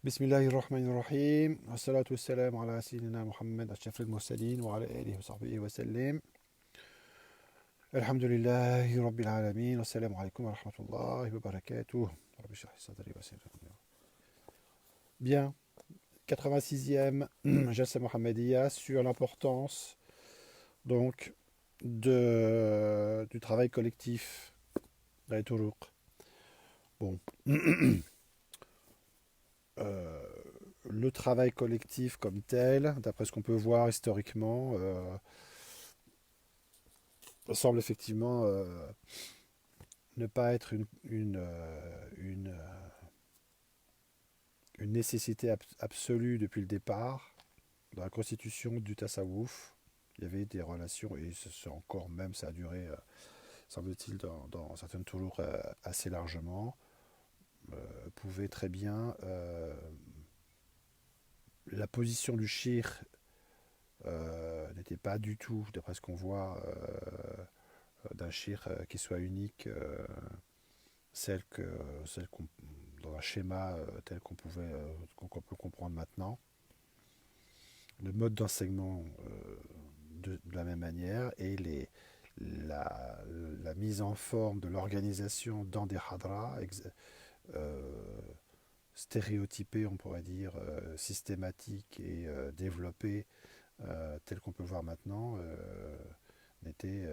بسم الله الرحمن الرحيم والصلاة والسلام على سيدنا محمد أشرف المرسلين وعلى آله وصحبه وسلم. الحمد لله رب العالمين والسلام عليكم ورحمة الله وبركاته. رب اشرح لي صدري ويسر لي أمري. Bien, 86e Jalsa Mohammedia sur l'importance donc du travail collectif dans les turuq. Bon, euh, le travail collectif comme tel, d'après ce qu'on peut voir historiquement, semble effectivement ne pas être une nécessité absolue depuis le départ. Dans la constitution du Tassawouf, il y avait des relations, et c'est encore même, ça a duré, semble-t-il, dans certaines toulours assez largement, pouvait très bien, la position du shir n'était pas du tout, d'après ce qu'on voit, d'un shir qui soit unique, celle que celle qu'on dans un schéma tel qu'on peut comprendre maintenant. Le mode d'enseignement de la même manière et la, la mise en forme de l'organisation dans des hadras euh, stéréotypées, on pourrait dire, systématiques et développées, telles qu'on peut voir maintenant, n'était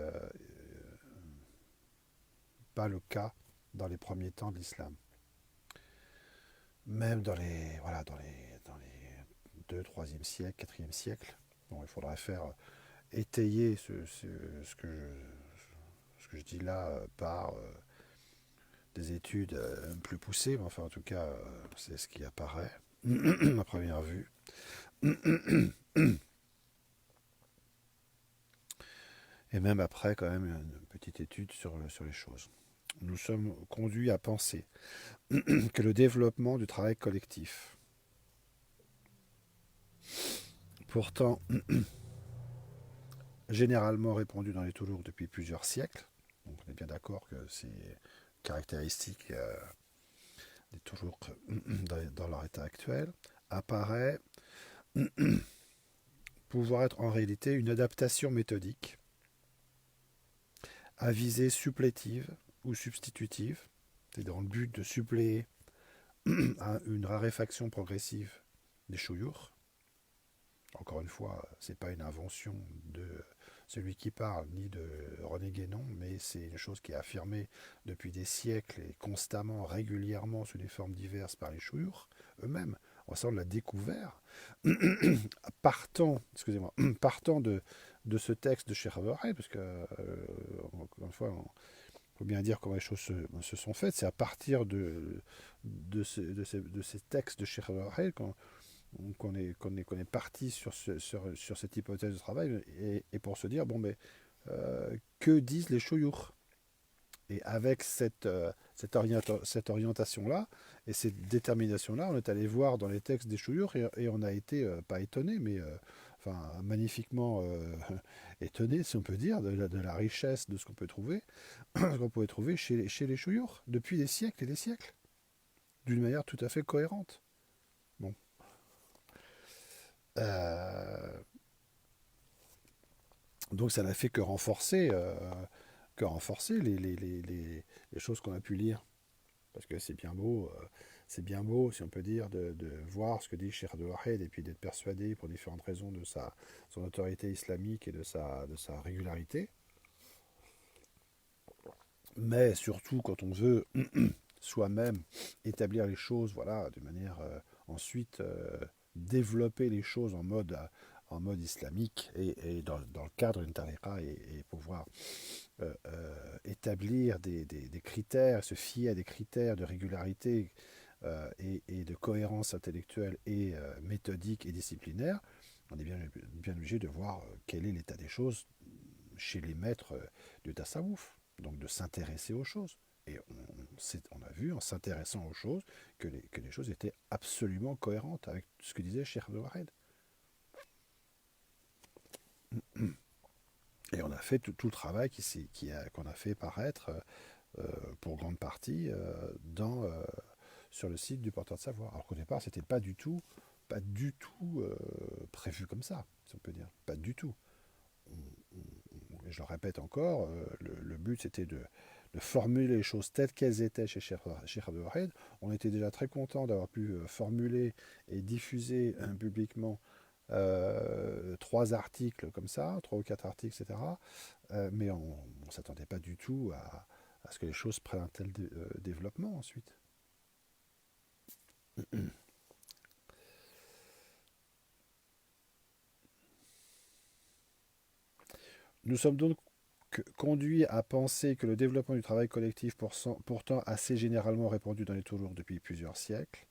pas le cas dans les premiers temps de l'islam. Même dans les 2, 3e siècle, 4e siècle, bon, il faudrait faire étayer ce que je dis là par des études plus poussées, mais enfin en tout cas c'est ce qui apparaît à première vue. Et même après quand même une petite étude sur les choses. Nous sommes conduits à penser que le développement du travail collectif, pourtant généralement répandu dans les Toulours depuis plusieurs siècles, donc on est bien d'accord que c'est caractéristique des Toulours dans leur état actuel, apparaît pouvoir être en réalité une adaptation méthodique à visée supplétive ou substitutive, c'est dans le but de suppléer à une raréfaction progressive des chouyours. Encore une fois, ce n'est pas une invention de celui qui parle, ni de René Guénon, mais c'est une chose qui est affirmée depuis des siècles et constamment, régulièrement, sous des formes diverses par les chouyours eux-mêmes. On semble l'a découvert, excusez-moi, partant de ce texte de Cheikh Abraham, parce que, encore une fois, il faut bien dire comment les choses se sont faites. C'est à partir de ces textes de Cheikh Abraham qu'on est parti sur cette hypothèse de travail et pour se dire, bon, mais que disent les chouyours. Et avec cette orientation-là et cette détermination-là, on est allé voir dans les textes des chouyours et on a été, pas étonné, mais enfin, magnifiquement étonné, si on peut dire, de la richesse de ce qu'on peut trouver, ce qu'on pouvait trouver chez les chouyours depuis des siècles et des siècles, d'une manière tout à fait cohérente. Bon. Euh, donc ça n'a fait que renforcer les choses qu'on a pu lire. Parce que c'est bien beau, si on peut dire, de voir ce que dit Cheikh Abdel et puis d'être persuadé pour différentes raisons de son autorité islamique et de sa régularité. Mais surtout quand on veut soi-même établir les choses, voilà, de manière ensuite développer les choses en mode islamique et dans le cadre d'une tariqa et pouvoir établir des critères, se fier à des critères de régularité et de cohérence intellectuelle et méthodique et disciplinaire, on est bien obligé de voir quel est l'état des choses chez les maîtres du tasawwuf, donc de s'intéresser aux choses. Et on a vu en s'intéressant aux choses que les choses étaient absolument cohérentes avec ce que disait Cheikh Abdel Wahed. Et on a fait tout le travail qu'on a fait paraître pour grande partie sur le site du porteur de savoir. Alors qu'au départ, c'était pas du tout prévu comme ça, si on peut dire. Pas du tout. Et je le répète encore, le but c'était de formuler les choses telles qu'elles étaient chez Cheikh Abdul Wahid. On était déjà très content d'avoir pu formuler et diffuser publiquement 3 articles comme ça, 3 ou 4 articles, etc. Mais on ne s'attendait pas du tout à ce que les choses prennent un tel développement ensuite. Nous sommes donc conduits à penser que le développement du travail collectif, pourtant assez généralement répandu dans les toulours depuis plusieurs siècles,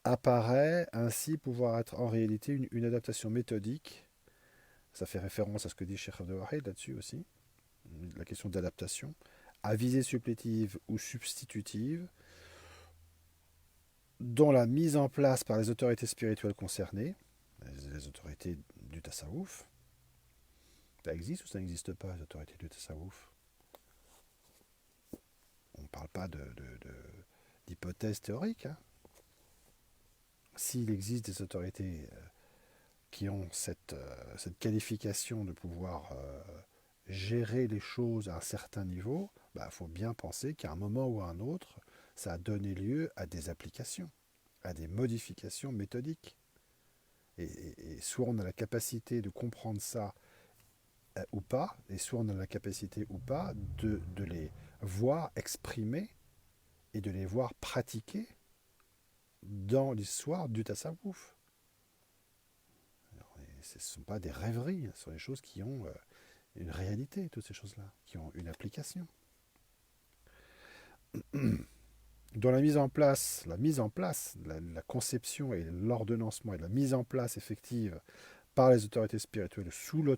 apparaît ainsi pouvoir être en réalité une adaptation méthodique. Ça fait référence à ce que dit Cheikh Abdel Wahid là-dessus aussi, la question d'adaptation, à visée supplétive ou substitutive, dont la mise en place par les autorités spirituelles concernées, les autorités du tasawwuf, ça existe ou ça n'existe pas, les autorités du tasawwuf? On ne parle pas d'hypothèse théorique. Hein. S'il existe des autorités qui ont cette qualification de pouvoir gérer les choses à un certain niveau, il faut bien penser qu'à un moment ou à un autre, ça a donné lieu à des applications, à des modifications méthodiques. Et soit on a la capacité de comprendre ça ou pas, et soit on a la capacité ou pas de les voir exprimer et de les voir pratiquer dans l'histoire du tasawwuf. Ce ne sont pas des rêveries, ce sont des choses qui ont une réalité, toutes ces choses-là, qui ont une application. Dans la mise en place, la conception et l'ordonnancement et la mise en place effective par les autorités spirituelles sous la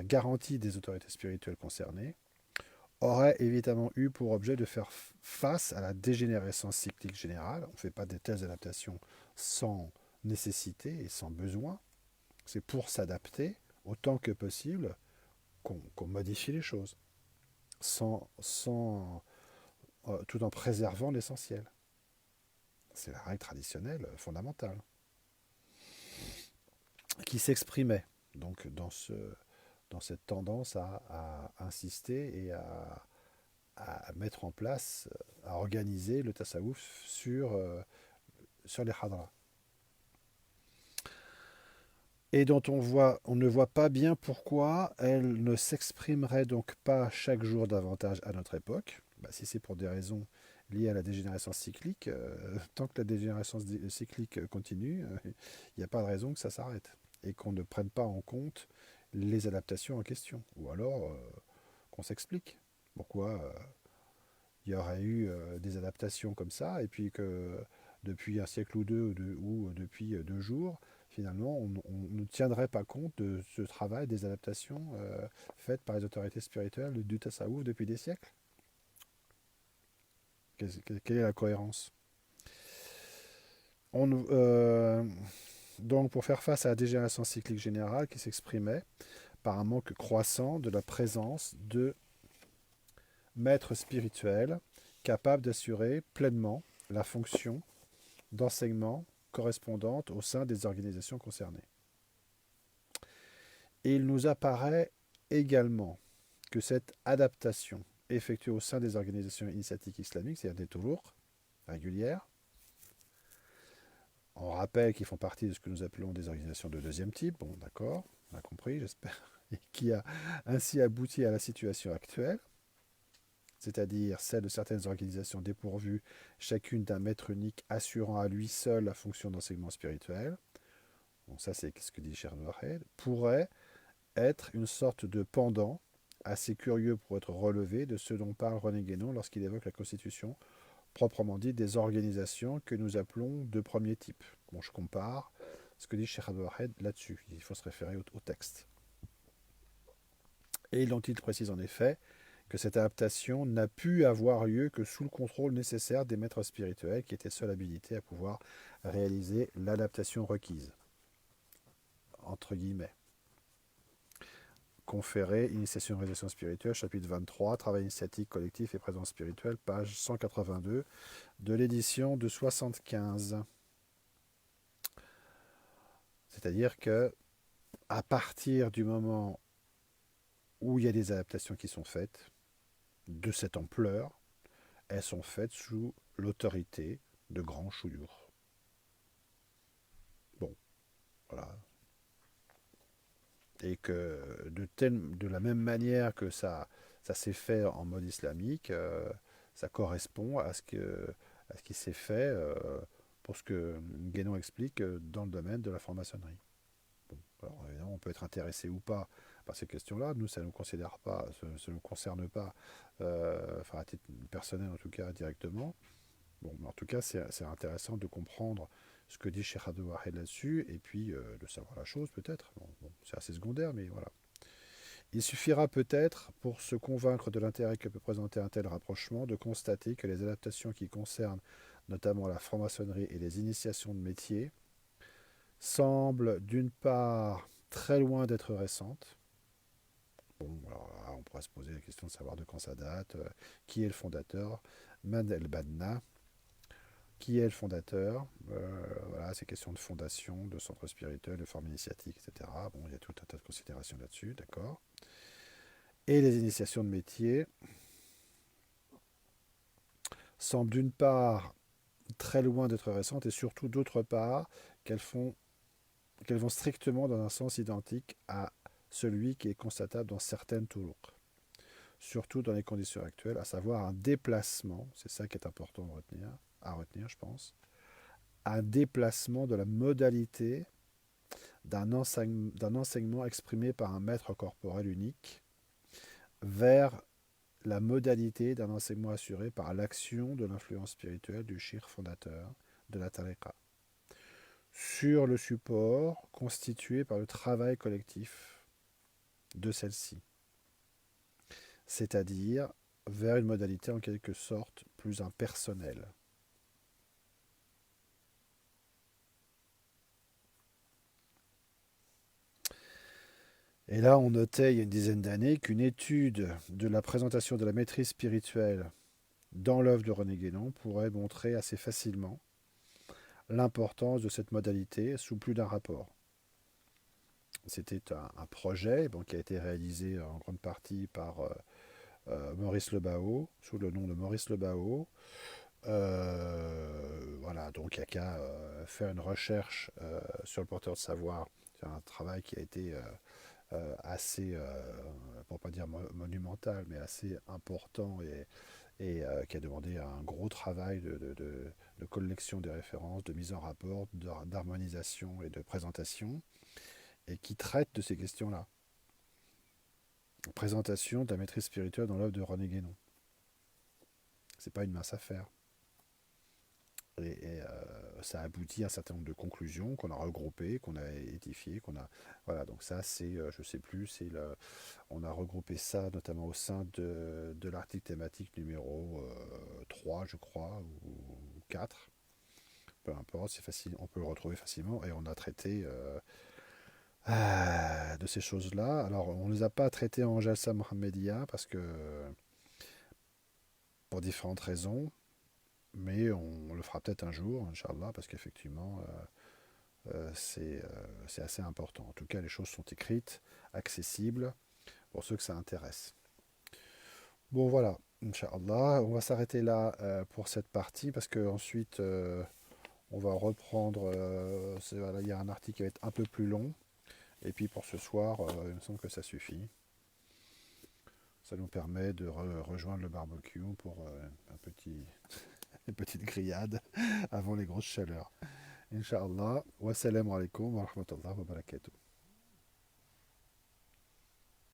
garantie des autorités spirituelles concernées, aurait évidemment eu pour objet de faire face à la dégénérescence cyclique générale. On ne fait pas de telles adaptations sans nécessité et sans besoin. C'est pour s'adapter autant que possible qu'on modifie les choses, tout en préservant l'essentiel. C'est la règle traditionnelle fondamentale qui s'exprimait donc dans cette tendance à insister et à mettre en place, à organiser le tasawwuf sur les hadras. Et dont on ne voit pas bien pourquoi elle ne s'exprimerait donc pas chaque jour davantage à notre époque. Si c'est pour des raisons liées à la dégénérescence cyclique, tant que la dégénérescence cyclique continue, il n'y a pas de raison que ça s'arrête et qu'on ne prenne pas en compte les adaptations en question. Ou alors qu'on s'explique pourquoi il y aurait eu des adaptations comme ça et puis que depuis un siècle ou deux ou depuis 2 jours, finalement, on ne tiendrait pas compte de ce travail des adaptations faites par les autorités spirituelles du tasawwuf depuis des siècles. Quelle est la cohérence? Donc, pour faire face à la dégénérescence cyclique générale qui s'exprimait par un manque croissant de la présence de maîtres spirituels capables d'assurer pleinement la fonction d'enseignement correspondante au sein des organisations concernées. Et il nous apparaît également que cette adaptation effectuée au sein des organisations initiatiques islamiques, c'est-à-dire des toulours régulières, on rappelle qu'ils font partie de ce que nous appelons des organisations de deuxième type, bon d'accord, on a compris j'espère, et qui a ainsi abouti à la situation actuelle, c'est-à-dire celle de certaines organisations dépourvues, chacune d'un maître unique assurant à lui seul la fonction d'enseignement spirituel, bon ça c'est ce que dit Cheikh Wahid, pourrait être une sorte de pendant assez curieux pour être relevé de ce dont parle René Guénon lorsqu'il évoque la constitution proprement dite des organisations que nous appelons de premier type. Bon, je compare ce que dit Cheikh Wahid là-dessus. Il faut se référer au texte. Et dont il précise en effet que cette adaptation n'a pu avoir lieu que sous le contrôle nécessaire des maîtres spirituels qui étaient seuls habilités à pouvoir réaliser l'adaptation requise. Entre guillemets. conféré, Initiation et réalisation spirituelle, chapitre 23, Travail initiatique collectif et présence spirituelle, page 182, de l'édition de 75. C'est-à-dire que à partir du moment où il y a des adaptations qui sont faites, de cette ampleur, elles sont faites sous l'autorité de grands chouyours. Bon, voilà. Et que de la même manière que ça s'est fait en mode islamique, ça correspond à ce qui s'est fait pour ce que Guénon explique dans le domaine de la franc-maçonnerie. Bon, alors évidemment, on peut être intéressé ou pas par ces questions-là. Nous, ça ne nous considère pas, ça ne nous concerne pas, enfin à titre personnel en tout cas directement. Bon, mais en tout cas, c'est intéressant de comprendre ce que dit Cheikh Abdou Wahed là-dessus, et puis de savoir la chose peut-être. Bon, c'est assez secondaire, mais voilà. Il suffira peut-être, pour se convaincre de l'intérêt que peut présenter un tel rapprochement, de constater que les adaptations qui concernent notamment la franc-maçonnerie et les initiations de métier semblent d'une part très loin d'être récentes. Bon, alors là, on pourrait se poser la question de savoir de quand ça date, qui est le fondateur, Man el-Banna, qui est le fondateur. Voilà, ces questions de fondation, de centre spirituel, de forme initiatique, etc. Bon, il y a tout un tas de considérations là-dessus, d'accord. Et les initiations de métier semblent d'une part très loin d'être récentes et surtout d'autre part qu'elles vont strictement dans un sens identique à celui qui est constatable dans certaines toulouques, surtout dans les conditions actuelles, à savoir un déplacement, c'est ça qui est important à retenir, je pense, un déplacement de la modalité d'un enseignement exprimé par un maître corporel unique vers la modalité d'un enseignement assuré par l'action de l'influence spirituelle du shir fondateur de la tariqa, sur le support constitué par le travail collectif de celle-ci, c'est-à-dire vers une modalité en quelque sorte plus impersonnelle. Et là, on notait il y a une dizaine d'années qu'une étude de la présentation de la maîtrise spirituelle dans l'œuvre de René Guénon pourrait montrer assez facilement l'importance de cette modalité sous plus d'un rapport. C'était un projet qui a été réalisé en grande partie par Maurice Lebao, sous le nom de Maurice Lebao. Voilà, donc il n'y a qu'à faire une recherche sur le porteur de savoir. C'est un travail qui a été assez, pour ne pas dire monumental, mais assez important et qui a demandé un gros travail de collection des références, de mise en rapport, d'harmonisation et de présentation, et qui traite de ces questions-là. Présentation de la maîtrise spirituelle dans l'œuvre de René Guénon. C'est pas une mince affaire. Et ça aboutit à un certain nombre de conclusions qu'on a regroupées, qu'on a édifiées, qu'on a. Voilà, donc ça, c'est, je sais plus, on a regroupé ça notamment au sein de l'article thématique numéro 3, je crois, ou 4. Peu importe, c'est facile, on peut le retrouver facilement, et on a traité de ces choses-là. Alors, on ne les a pas traitées en Jalsa Mohammedia, parce que, pour différentes raisons, mais on le fera peut-être un jour, Inch'Allah, parce qu'effectivement, c'est assez important. En tout cas, les choses sont écrites, accessibles, pour ceux que ça intéresse. Bon, voilà, Inch'Allah, on va s'arrêter là pour cette partie, parce qu'ensuite, on va reprendre, voilà, il y a un article qui va être un peu plus long, et puis pour ce soir, il me semble que ça suffit. Ça nous permet de rejoindre le barbecue pour une petite grillade avant les grosses chaleurs. Inch'Allah. Wassalamu alaikum wa rahmatullahi wa barakatuh.